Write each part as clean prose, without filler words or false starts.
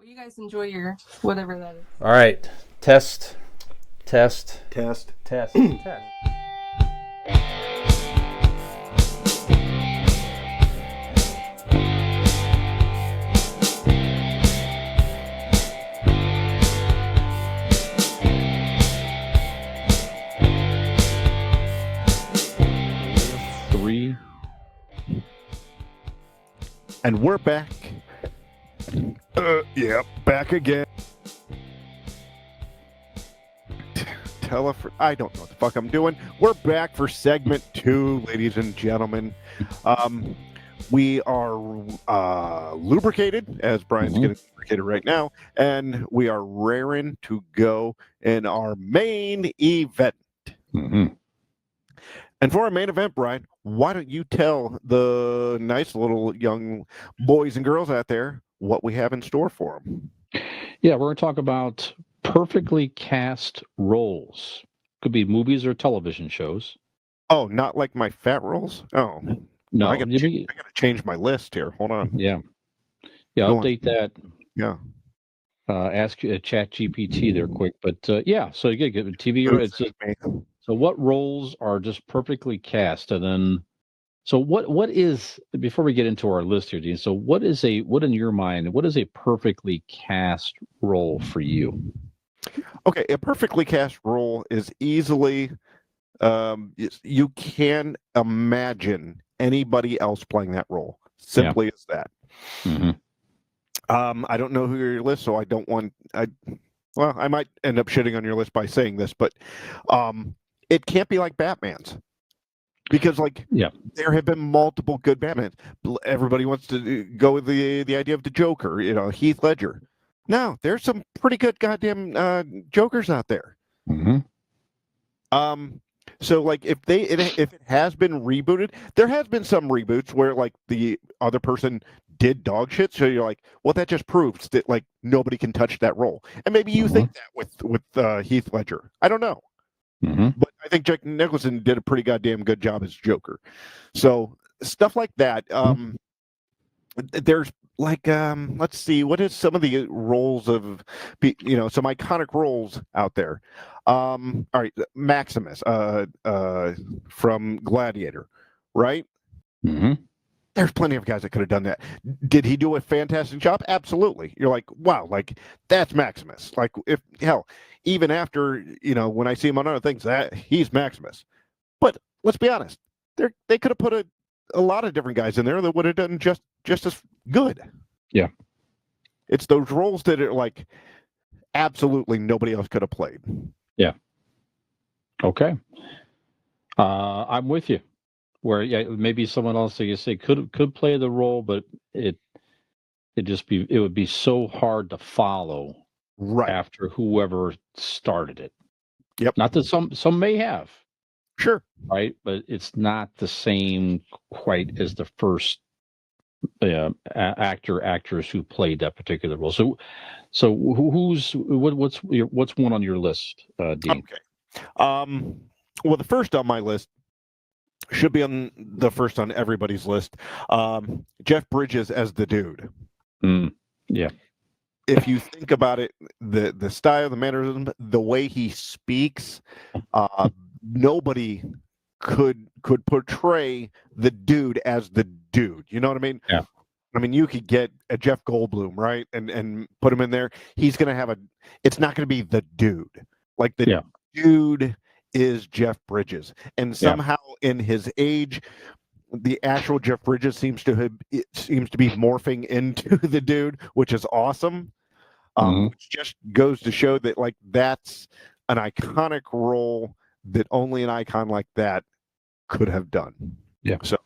you guys enjoy your whatever that is. All right. Test. Test. Test. Test. Test. Three. And we're back. Yep, back again. I don't know what the fuck I'm doing. We're back for segment 2, ladies and gentlemen. We are lubricated, as Brian's getting lubricated right now, and we are raring to go in our main event. Mm-hmm. And for our main event, Brian, why don't you tell the nice little young boys and girls out there what we have in store for them? Yeah, we're going to talk about perfectly cast roles. Could be movies or television shows. Oh, not like my fat rolls? Oh. No, I got to change my list here. Hold on. Yeah. Yeah, Go update on. that. Yeah. Ask Chat GPT there quick. But yeah, so you get TV. So what roles are just perfectly cast? And then, so what is, before we get into our list here, Dean, so what in your mind, what is a perfectly cast role for you? Okay, a perfectly cast role is easily, you can imagine anybody else playing that role. Simply as that. Mm-hmm. I don't know who your list, so I don't want. Well, I might end up shitting on your list by saying this, but it can't be like Batman's, because there have been multiple good Batmans. Everybody wants to go with the idea of the Joker, Heath Ledger. No, there's some pretty good goddamn Jokers out there. Mm-hmm. So if it has been rebooted, there has been some reboots where the other person did dog shit. So you're like, well, that just proves that nobody can touch that role. And maybe you think that with Heath Ledger. I don't know. Mm-hmm. But I think Jack Nicholson did a pretty goddamn good job as Joker. So stuff like that. There's let's see, what is some of the roles of, some iconic roles out there. All right, Maximus from Gladiator, right? Mm-hmm. There's plenty of guys that could have done that. Did he do a fantastic job? Absolutely. You're like, wow, that's Maximus. If hell, even after, when I see him on other things, that he's Maximus. But let's be honest, they could have put a lot of different guys in there that would have done just as good. Yeah. It's those roles that are absolutely nobody else could have played. Yeah. Okay. I'm with you. Where maybe someone else, like you say, could play the role, but it would be so hard to follow after whoever started it. Yep. Not that some may have. Sure. Right, but it's not the same quite as the first actors who played that particular role. So what's one on your list, Dean? Okay. Well, the first on my list should be on the first on everybody's list. Jeff Bridges as the dude. Yeah. If you think about it, the style, the mannerism, the way he speaks, nobody could portray the dude as the dude. You know what I mean? Yeah. I mean, you could get a Jeff Goldblum, right, and put him in there. He's going to have it's not going to be the dude. Dude is Jeff Bridges, and somehow in his age, the actual Jeff Bridges seems to be morphing into the dude, which is awesome. Which just goes to show that that's an iconic role that only an icon like that could have done. Yeah. So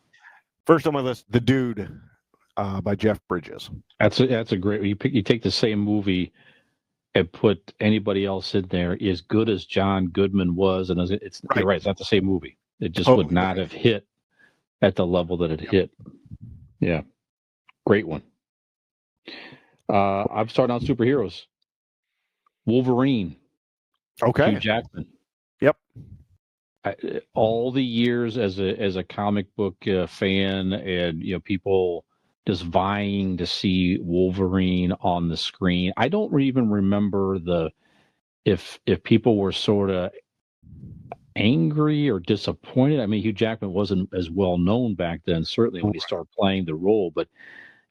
first on my list, The Dude by Jeff Bridges. That's a great. You take the same movie and put anybody else in there as good as John Goodman was, and you're right. It's not the same movie. It just would not have hit at the level that it hit. Yeah, great one. I'm starting on superheroes. Wolverine. Okay. Hugh Jackman. Yep. All the years as a comic book fan, and people just vying to see Wolverine on the screen. I don't even remember if people were sort of angry or disappointed. I mean, Hugh Jackman wasn't as well known back then, certainly when he started playing the role. But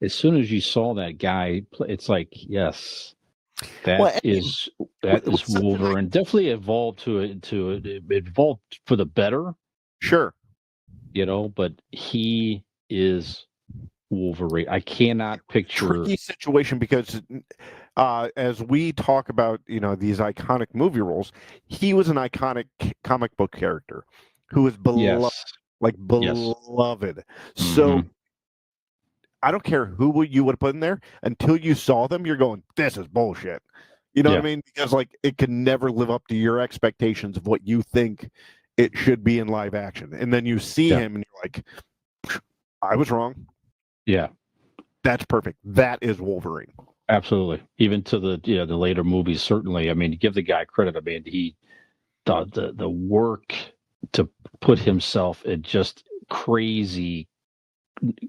as soon as you saw that guy, it's like, yes, that is Wolverine. Definitely evolved it evolved for the better. Sure. But he is Wolverine. I cannot picture tricky situation because as we talk about these iconic movie roles, he was an iconic comic book character who was beloved, beloved. So I don't care who you would put in there until you saw them. You're going, this is bullshit. You know what I mean? Because it can never live up to your expectations of what you think it should be in live action, and then you see him and you're like, I was wrong. Yeah. That's perfect. That is Wolverine. Absolutely. Even to the later movies, certainly. I mean, give the guy credit. I mean, he the work to put himself in just crazy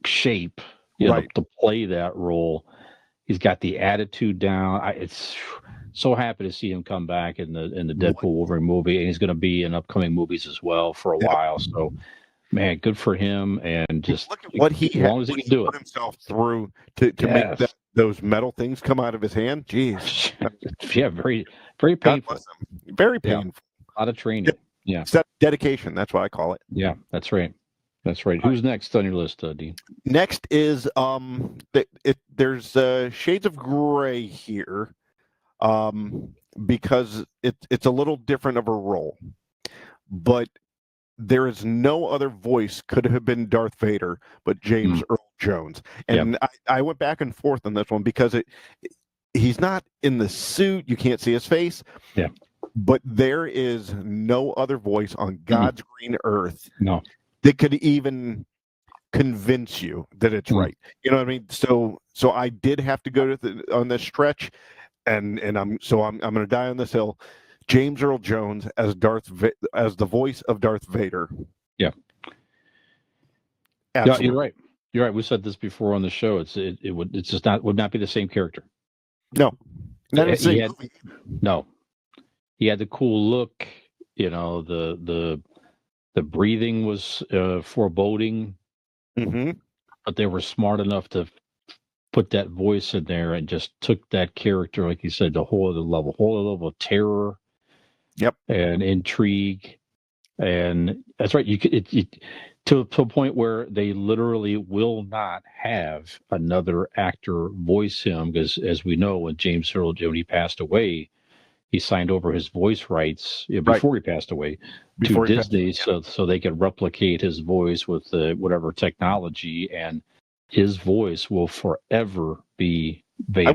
shape, to play that role. He's got the attitude down. It's so happy to see him come back in the Deadpool Wolverine movie, and he's going to be in upcoming movies as well for a while. So, man, good for him. And just look at what he as long as he can do put it himself through to make those metal things come out of his hand. Jeez. Yeah, very, very painful. Very painful. A lot of training. Yeah. Dedication. That's what I call it. Yeah, that's right. That's right. Who's next on your list, Dean? Next is there's shades of gray here, because it's a little different of a role, but there is no other voice could have been Darth Vader but James Earl Jones. And I went back and forth on this one because he's not in the suit. You can't see his face. Yeah. But there is no other voice on God's green earth that could even convince you that it's right. You know what I mean? So I did have to go on this stretch, and I'm going to die on this hill. James Earl Jones as as the voice of Darth Vader. Yeah. Absolutely. Yeah, you're right. You're right. We said this before on the show. Would not be the same character. No. Not the same movie. No. He had the cool look, the breathing was foreboding. But they were smart enough to put that voice in there and just took that character, like you said, to a whole other level of terror. Yep. And intrigue. And that's right. You could to a point where they literally will not have another actor voice him, because as we know, when James Earl Jones, he passed away, he signed over his voice rights before he passed away to Disney, so they could replicate his voice with whatever technology, and his voice will forever be Vader.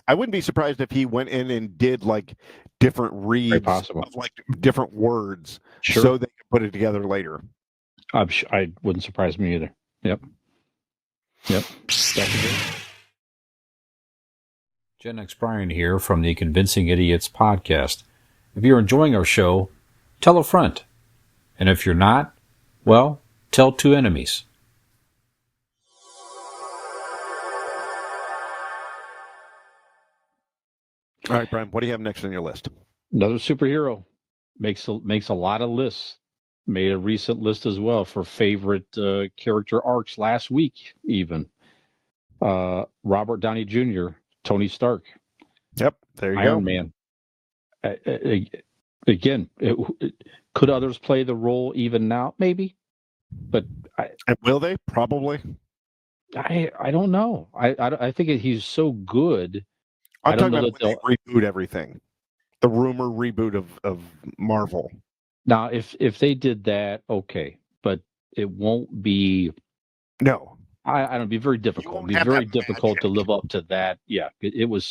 I wouldn't be surprised if he went in and did like different reads of like different words, so they could put it together later. I wouldn't surprise me either. Yep. Gen X Brian here from the Convincing Idiots podcast. If you're enjoying our show, tell a friend. And if you're not, well, tell two enemies. All right, Brian, what do you have next on your list? Another superhero. Makes a lot of lists. Made a recent list as well for favorite character arcs last week, even. Robert Downey Jr., Tony Stark. Yep, there you Iron go. Man. Again, could others play the role even now? Maybe, but will they? Probably. I don't know. I think he's so good. I'm talking about when they reboot everything. The rumor reboot of Marvel. Now, if they did that, okay, but it won't be. No, I don't. Be very difficult. It'd be very difficult to live up to that. Yeah, it was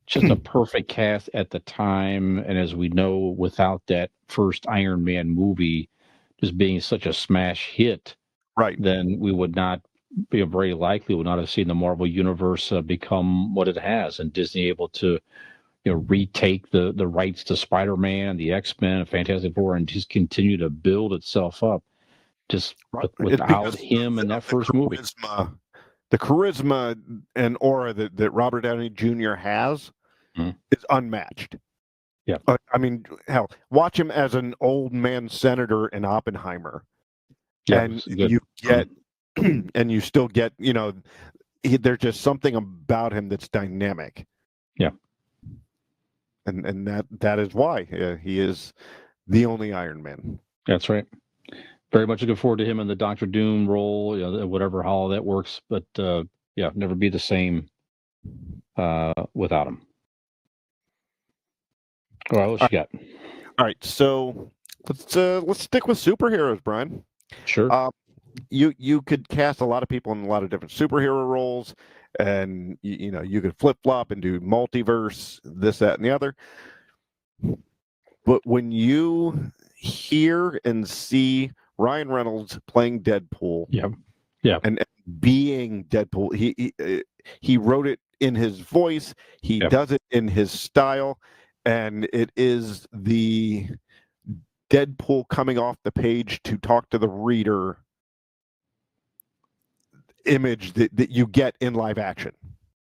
just a perfect cast at the time, and as we know, without that first Iron Man movie just being such a smash hit, right? Then we would not be very likely would not have seen the Marvel universe become what it has, and Disney able to retake the rights to Spider-Man, the X-Men, Fantastic Four, and just continue to build itself up. Just without him in that first movie. the charisma and aura that Robert Downey Jr. has is unmatched. Yeah. I mean, hell, watch him as an old man senator in Oppenheimer, Yeah, and you get, and you still get, there's just something about him that's dynamic. Yeah. And that is why he is the only Iron Man. That's right. Very much looking forward to him in the Doctor Doom role, whatever how that works. But never be the same without him. All right, what you got? All right, so let's stick with superheroes, Brian. Sure. You could cast a lot of people in a lot of different superhero roles, and you could flip flop and do multiverse, this, that, and the other. But when you hear and see Ryan Reynolds playing Deadpool, and being Deadpool, he wrote it in his voice, he does it in his style, and it is the Deadpool coming off the page to talk to the reader image that you get in live action.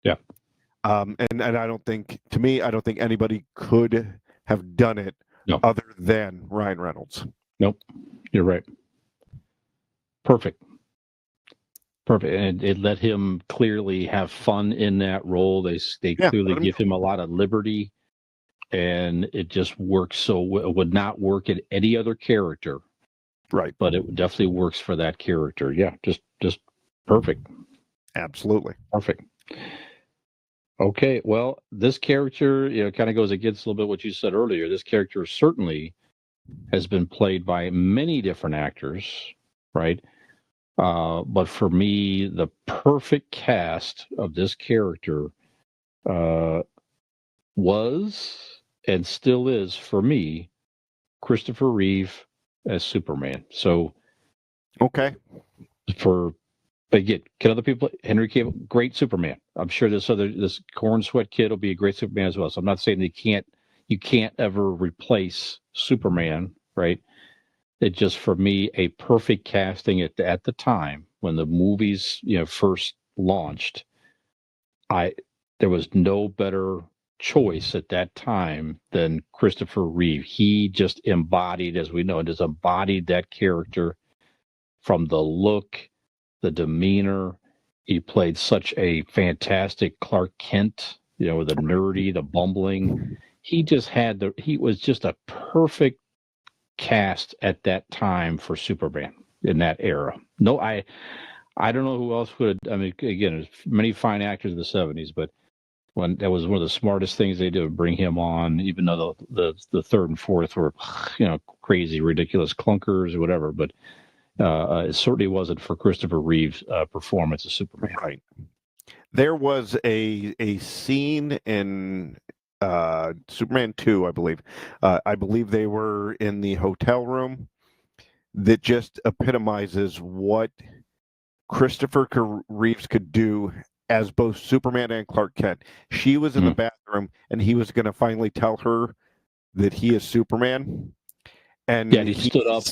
Yeah. And I don't think, to me, I don't think anybody could have done it other than Ryan Reynolds. Nope. You're right. Perfect. And it let him clearly have fun in that role. They clearly give him a lot of liberty, and it just works. So it would not work in any other character, right? But it definitely works for that character. Yeah, just perfect. Absolutely perfect. Okay, well, this character, kind of goes against a little bit what you said earlier. This character certainly has been played by many different actors, right? But for me, the perfect cast of this character was and still is, for me, Christopher Reeve as Superman. So, okay, again, can other people? Henry Cavill, great Superman. I'm sure this corn sweat kid will be a great Superman as well. So I'm not saying you can't ever replace Superman, right? It just, for me, a perfect casting at the time when the movies first launched. There was no better choice at that time than Christopher Reeve. He just embodied, as we know, just embodied that character from the look, the demeanor. He played such a fantastic Clark Kent, with the nerdy, the bumbling. He was just a perfect cast at that time for Superman in that era. No, I don't know who else would. I mean, again, there's many fine actors in the '70s, but when that was one of the smartest things they did, bring him on, even though the third and fourth were, crazy, ridiculous clunkers or whatever. But it certainly wasn't for Christopher Reeve's performance as Superman. Right. There was a scene in Superman 2, I believe. I believe they were in the hotel room that just epitomizes what Christopher Reeves could do as both Superman and Clark Kent. She was in the bathroom, and he was going to finally tell her that he is Superman. And he stood up,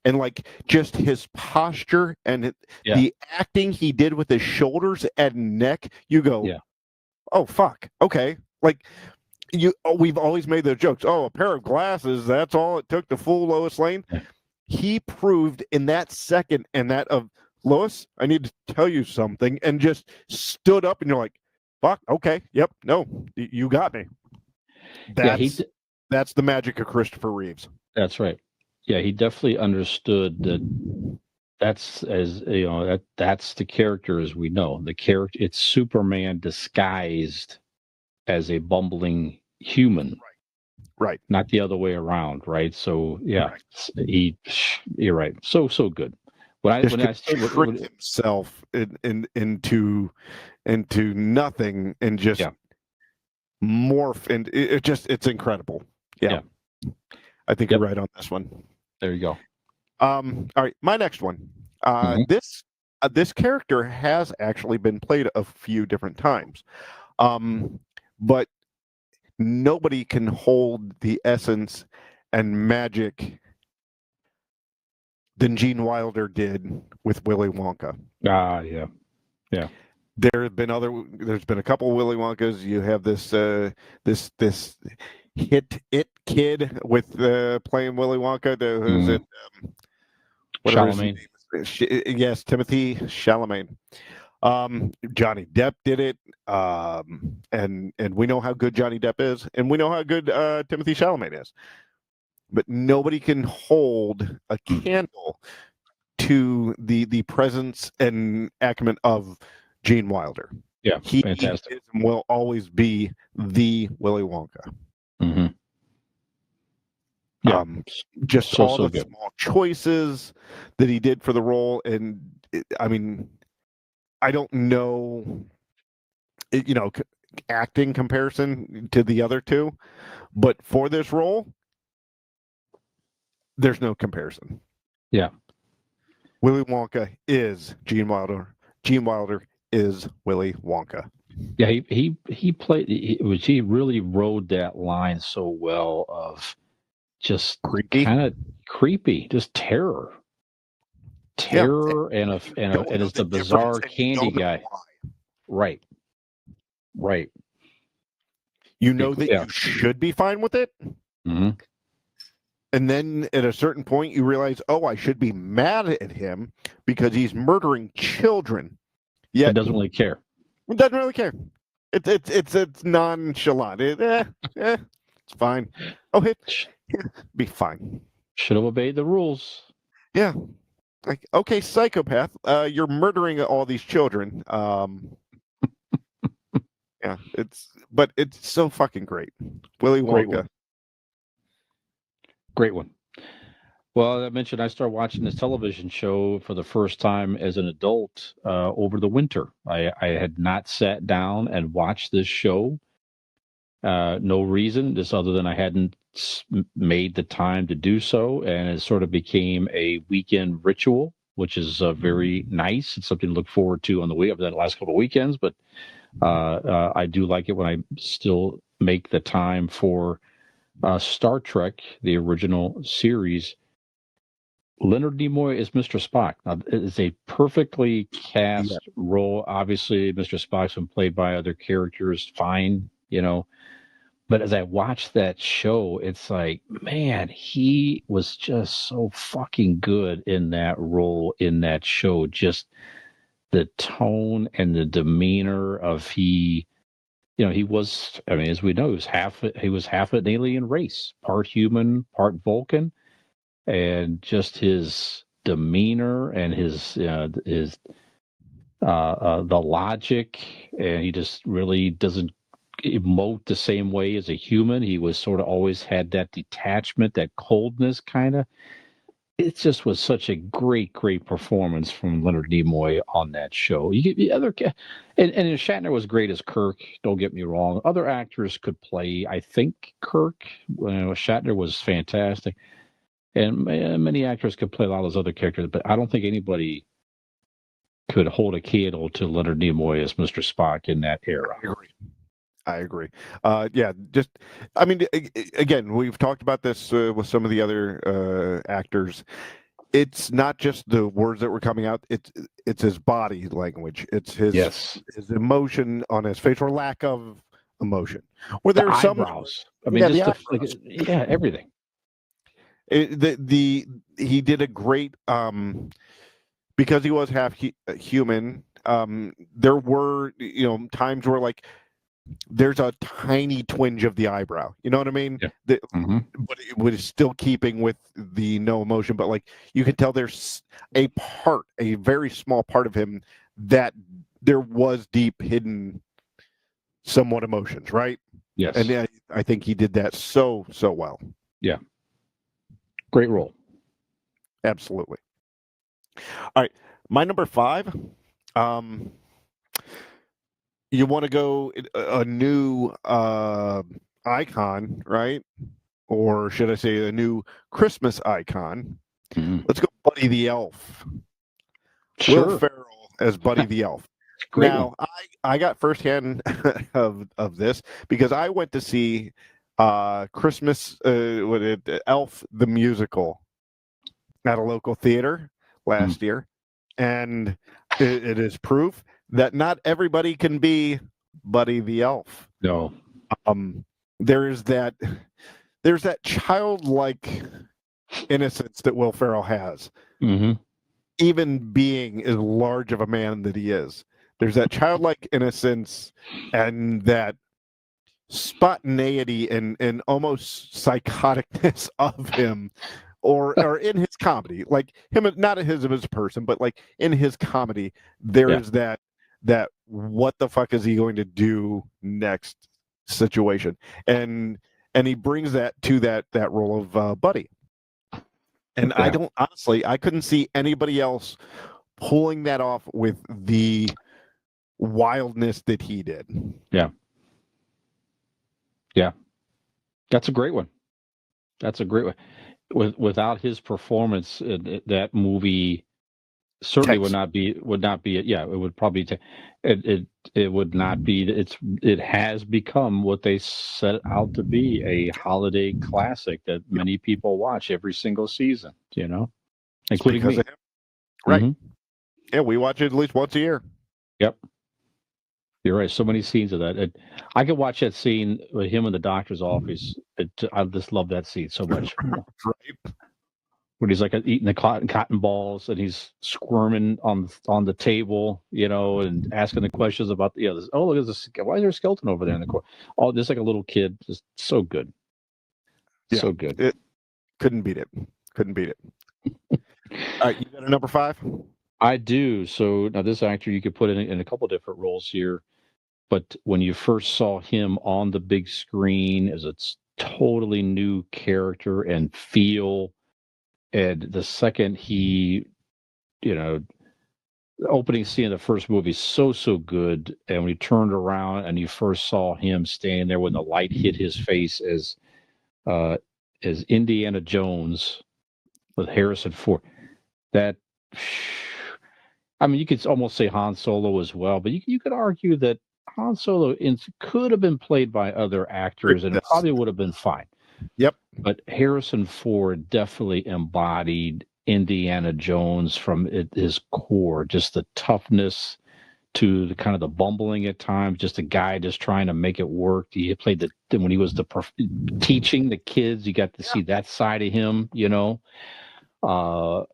and just his posture and the acting he did with his shoulders and neck, you go, oh fuck, okay. We've always made those jokes. Oh, a pair of glasses, that's all it took to fool Lois Lane. Yeah. He proved in that second, and that of Lois, I need to tell you something, and just stood up, and you're like, fuck, okay, yep, no, you got me. That's the magic of Christopher Reeves. That's right. Yeah, he definitely understood that. That's that's the character as we know. The character, it's Superman disguised as a bumbling human, right? Not the other way around, right? So you're right. So good. When I tricked himself into nothing and just morph, and it's incredible. Yeah. I think you're right on this one. There you go. All right, my next one. This character has actually been played a few different times, but nobody can hold the essence and magic than Gene Wilder did with Willy Wonka. Yeah. There's been a couple of Willy Wonkas. You have this hit kid with playing Willy Wonka. Who's it? Whatever his name is. Yes, Timothy Chalamet. Johnny Depp did it, and we know how good Johnny Depp is, and we know how good Timothy Chalamet is. But nobody can hold a candle to the presence and acumen of Gene Wilder. Yeah, he fantastic. is and will always be the Willy Wonka. Mm-hmm. Yeah, just all the good. small choices that he did for the role, and I mean, I don't know, acting comparison to the other two, but for this role, there's no comparison. Yeah. Willy Wonka is Gene Wilder. Gene Wilder is Willy Wonka. Yeah, he really rode that line so well of just kind of creepy, just terror, and it's the bizarre candy guy. Right. You know that you should be fine with it. Mm-hmm. And then at a certain point, you realize, oh, I should be mad at him because he's murdering children. Yet he doesn't really care. He doesn't really care. It's nonchalant. It's fine. Oh, be fine. Should have obeyed the rules. Yeah. Like, okay, psychopath, you're murdering all these children. Yeah, it's so fucking great. Willy Wonka. Great one. Well, I mentioned I started watching this television show for the first time as an adult over the winter. I had not sat down and watched this show. No reason, just other than I hadn't made the time to do so, and it sort of became a weekend ritual, which is very nice. It's something to look forward to on the week. I've done the last couple of weekends, but I do like it when I still make the time for Star Trek, the original series. Leonard Nimoy is Mr. Spock. Now, it is a perfectly cast role. Obviously, Mr. Spock's been played by other characters, fine, But as I watched that show, it's like, man, he was just so fucking good in that role, in that show. Just the tone and the demeanor of he was, I mean, as we know, he was half an alien race, part human, part Vulcan. And just his demeanor and his the logic, and he just really doesn't emote the same way as a human. He was sort of always had that detachment, that coldness, kind of. It just was such a great performance from Leonard Nimoy on that show. You get the other, and Shatner was great as Kirk. Don't get me wrong; other actors could play. I think Kirk, Shatner was fantastic. And many actors could play a lot of those other characters, but I don't think anybody could hold a candle to Leonard Nimoy as Mr. Spock in that era. I agree. I mean, again, we've talked about this with some of the other actors. It's not just the words that were coming out. It's his body language. It's his emotion on his face, or lack of emotion. Where there are some eyebrows. I mean, everything. He did a great because he was half human. There were times where like there's a tiny twinge of the eyebrow. You know what I mean? Yeah. But it was still keeping with the no emotion. But like you could tell there's a very small part of him that there was deep hidden somewhat emotions, right? Yes. And I think he did that so well. Yeah. Great role. Absolutely. All right. My number 5. You want to go a new icon, right? Or should I say a new Christmas icon? Mm-hmm. Let's go Buddy the Elf. Sure. Will Ferrell as Buddy the Elf. Great now, I got firsthand of this because I went to see Christmas Elf the musical at a local theater last year, and it is proof that not everybody can be Buddy the Elf. No. There's that childlike innocence that Will Ferrell has, even being as large of a man that he is. There's that childlike innocence and that spontaneity and almost psychoticness of him, or in his comedy, like him, not his as a person, but like in his comedy, there is that what the fuck is he going to do next situation, and he brings that to that role of Buddy. And I don't, honestly, I couldn't see anybody else pulling that off with the wildness that he did. Yeah. That's a great one. Without his performance, that movie certainly would not be. Yeah, it would probably. It would not be. It has become what they set out to be, a holiday classic that many people watch every single season. Including me. Of him. Right. Yeah, we watch it at least once a year. Yep. You're right. So many scenes of that. I could watch that scene with him in the doctor's office. I just love that scene so much. Right. When he's like eating the cotton balls and he's squirming on the table, and asking the questions about this, look at this. Why is there a skeleton over there in the corner? Oh, just like a little kid. Just so good. Yeah, so good. It couldn't beat it. All right, you got a number 5? I do. So now this actor you could put in a couple different roles here, but when you first saw him on the big screen as a totally new character and feel, and the second he, the opening scene of the first movie is so good, and when he turned around and you first saw him standing there when the light hit his face as Indiana Jones with Harrison Ford, that. I mean, you could almost say Han Solo as well, but you could argue that Han Solo could have been played by other actors, and it probably would have been fine. Yep. But Harrison Ford definitely embodied Indiana Jones from his core, just the toughness to the kind of the bumbling at times, just a guy just trying to make it work. He played when he was teaching the kids, you got to see that side of him, The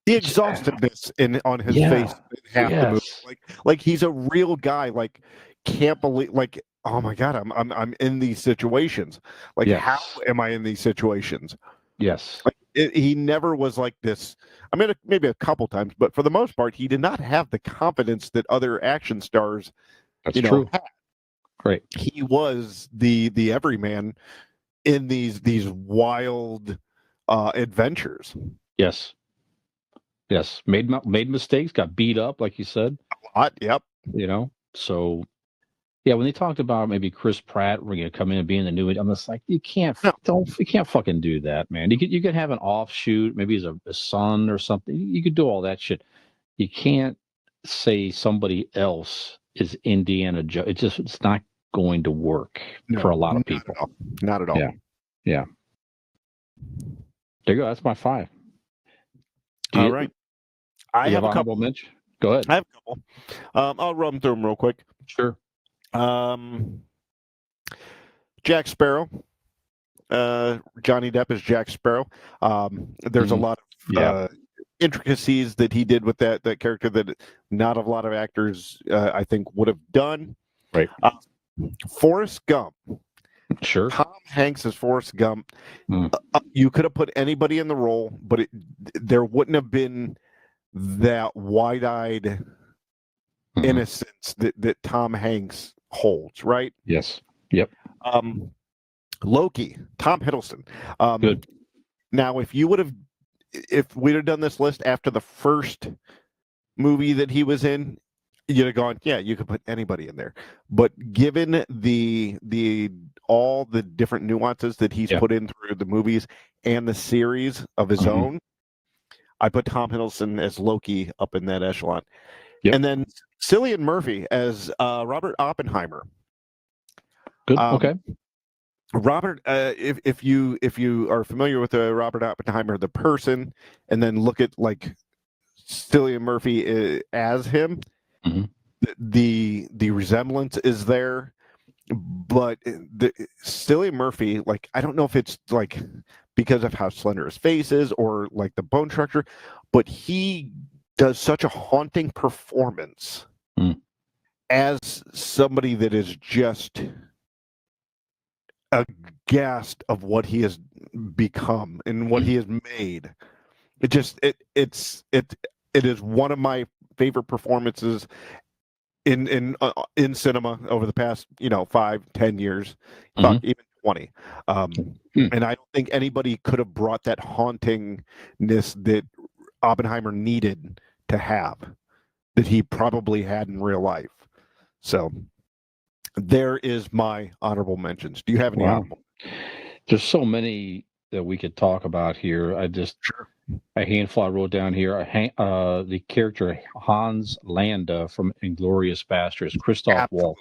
exhaustedness on his face in half the movie, like he's a real guy. Like, can't believe, like, oh my god, I'm in these situations. Like, how am I in these situations? Yes, like he never was like this. I mean, maybe a couple times, but for the most part, he did not have the confidence that other action stars, true. had. Right, he was the everyman in these wild adventures. Yes, made mistakes, got beat up, like you said. A lot, yep. So yeah, when they talked about maybe Chris Pratt were going to come in and be in the new, I'm just like, you can't fucking do that, man. You could have an offshoot, maybe as a son or something. You could do all that shit. You can't say somebody else is Indiana Jones. It's not going to work for a lot of people. Not at all. Yeah. There you go. That's my 5. All right. I have a couple. Mitch? Go ahead. I have a couple. I'll run through them real quick. Sure. Jack Sparrow. Johnny Depp is Jack Sparrow. There's a lot of intricacies that he did with that character that not a lot of actors, I think, would have done. Right. Forrest Gump. Sure. Tom Hanks as Forrest Gump. You could have put anybody in the role, but there wouldn't have been that wide-eyed innocence that Tom Hanks holds, right? Yes. Yep. Loki, Tom Hiddleston. Good. Now, if we'd have done this list after the first movie that he was in, you'd have gone, yeah, you could put anybody in there. But given all the different nuances that he's put in through the movies and the series of his own, I put Tom Hiddleston as Loki up in that echelon. Yep. And then Cillian Murphy as Robert Oppenheimer. Good. Okay. Robert, if you are familiar with Robert Oppenheimer, the person, and then look at like Cillian Murphy as him, the resemblance is there, but Cillian Murphy, like, I don't know if it's like because of how slender his face is or like the bone structure, but he does such a haunting performance as somebody that is just aghast of what he has become and what he has made. It is one of my favorite performances in cinema over the past 5-10 years, even 20. And I don't think anybody could have brought that hauntingness that Oppenheimer needed to have, that he probably had in real life. So there is my honorable mentions. Do you have any honorable? There's so many that we could talk about here. A handful I wrote down here. The character Hans Landa from Inglourious Basterds, Christoph Waltz.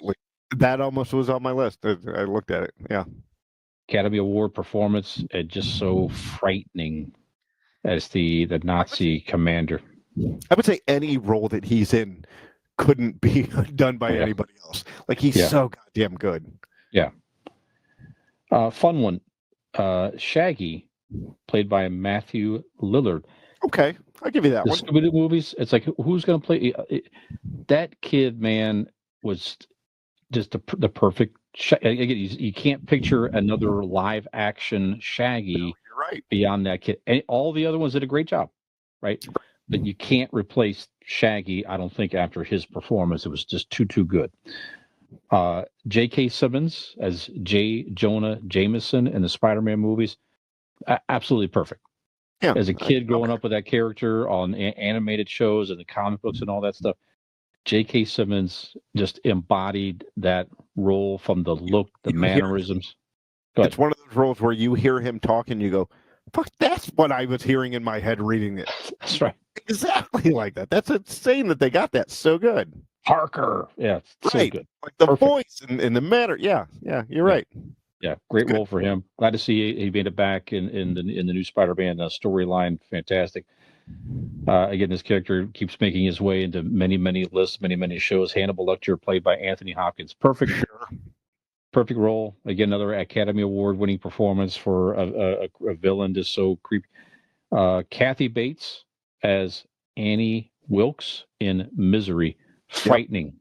That almost was on my list. I looked at it. Yeah. Academy Award performance, just so frightening as the Nazi commander. I would say any role that he's in couldn't be done by anybody else. Like, he's so goddamn good. Yeah. Fun one. Shaggy, played by Matthew Lillard. Okay, I'll give you that one. Scooby-Doo movies, it's like, who's going to play? That kid, man, was just the perfect. Again, you can't picture another live action Shaggy. No, you're right. Beyond that kid. And all the other ones did a great job, right? But you can't replace Shaggy, I don't think, after his performance. It was just too good. J.K. Simmons as J. Jonah Jameson in the Spider-Man movies, absolutely perfect. Yeah, as a kid growing up with that character on animated shows and the comic books and all that stuff, J.K. Simmons just embodied that role, from the look, the mannerisms. It's one of those roles where you hear him talk and you go, fuck, that's what I was hearing in my head reading it. That's right. Exactly like that. That's insane that they got that so good. Parker. Yeah, so good. Like the voice and the manner. Yeah, you're right. Yeah, great role for him. Glad to see he made it back in the new Spider-Man storyline. Fantastic. Again, this character keeps making his way into many lists, many shows. Hannibal Lecter, played by Anthony Hopkins. Perfect role. Again, another Academy Award-winning performance for a villain just so creepy. Kathy Bates as Annie Wilkes in Misery. Frightening.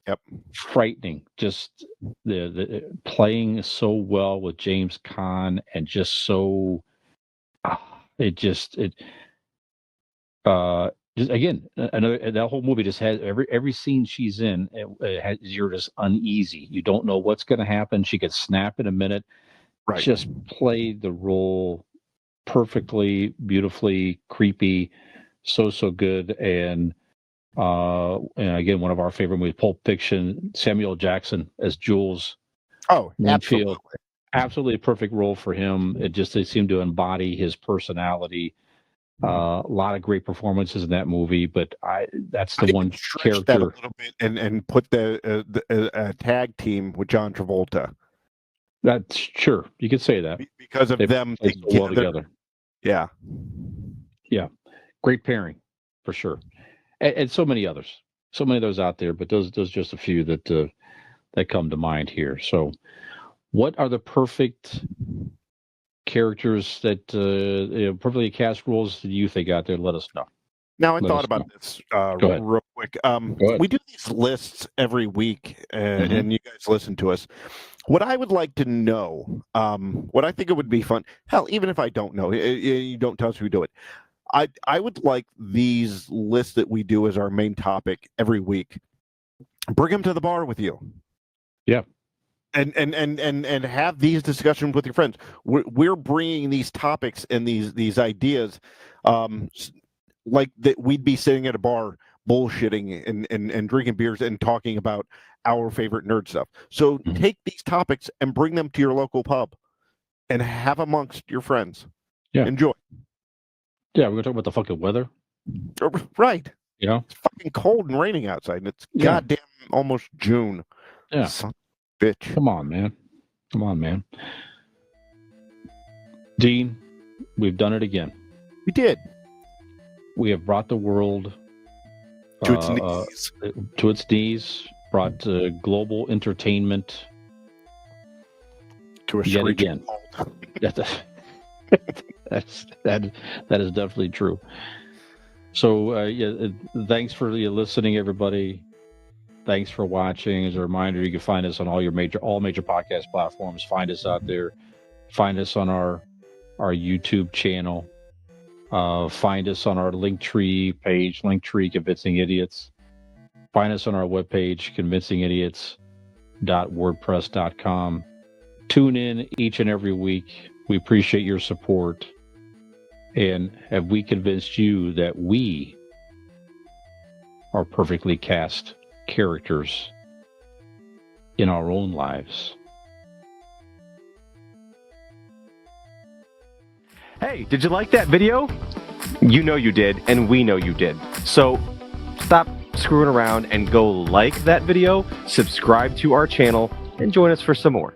Yep. Frightening. Just the playing so well with James Caan, and just so just again, another, that whole movie just has every scene she's in, you're just uneasy. You don't know what's going to happen. She could snap in a minute. Right. Just played the role perfectly, beautifully, creepy, so good. And again, one of our favorite movies, Pulp Fiction, Samuel Jackson as Jules. Oh, Winfield. Absolutely a perfect role for him. It seemed to embody his personality. A lot of great performances in that movie, but that's the one character that a little bit and put the tag team with John Travolta. That's sure, you could say that, because of them together. Yeah, great pairing for sure, and so many others out there. But those just a few that come to mind here. So, what are the perfect characters that perfectly cast roles that you think out there? Let us know. Now, I thought about this real quick. We do these lists every week, and you guys listen to us. What I would like to know, what I think it would be fun, hell, even if I don't know, you don't tell us who do it. I would like these lists that we do as our main topic every week. Bring them to the bar with you. Yeah. And have these discussions with your friends. We're bringing these topics and these ideas, like that we'd be sitting at a bar bullshitting and drinking beers and talking about our favorite nerd stuff. So take these topics and bring them to your local pub and have amongst your friends. Yeah. Enjoy. Yeah, we're gonna talk about the fucking weather. Right. It's fucking cold and raining outside, and it's goddamn almost June. Yeah. Son of a bitch. Come on, man. Dean, we've done it again. We did. We have brought the world To its knees. To its knees, brought global entertainment To a yet screeching again. halt. that is definitely true. So thanks for listening, everybody. Thanks for watching. As a reminder, you can find us on all major podcast platforms. Find us out there. Find us on our YouTube channel. Find us on our Linktree page, Linktree Convincing Idiots. Find us on our webpage, convincingidiots.wordpress.com. Tune in each and every week. We appreciate your support. And have we convinced you that we are perfectly cast characters in our own lives? Hey, did you like that video? You know you did, and we know you did. So stop screwing around and go like that video, subscribe to our channel, and join us for some more.